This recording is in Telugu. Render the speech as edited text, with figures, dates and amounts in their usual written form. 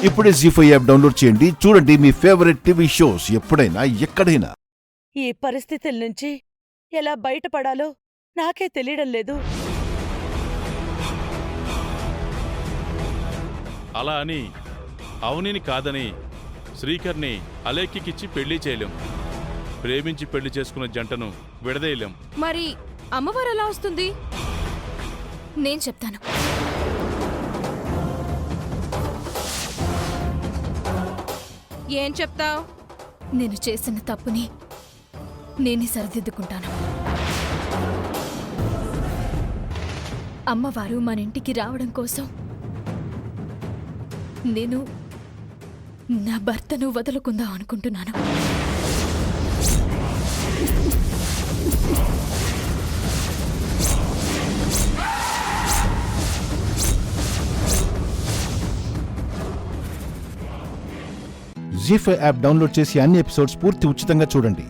ఇప్పుడే జీ5 యాప్ డౌన్లోడ్ చేయండి. చూడండి మీ ఫేవరెట్ టీవీ షోస్ ఎప్పుడైనా ఎక్కడైనా. ఈ పరిస్థితుల నుంచి ఎలా బయటపడాలో నాకే తెలియడం లేదు. అలా అని అవనిని కాదని శ్రీకర్ని అలేఖ్యకిచ్చి పెళ్లి చేయలేం. ప్రేమించి పెళ్లి చేసుకున్న జంటను విడదీయలేం. మరి అమ్మవారు ఎలా వస్తుంది? నేను చెప్తాను. ఏం చెప్తావ్? నేను చేసిన తప్పుని నేనే సరిదిద్దుకుంటాను. అమ్మవారు మన ఇంటికి రావడం కోసం నేను నా భర్తను వదులుకుందాం అనుకుంటున్నాను. జీ5 యాప్ డౌన్లోడ్ చేసి అన్ని ఎపిసోడ్స్ పూర్తి ఉచితంగా చూడండి.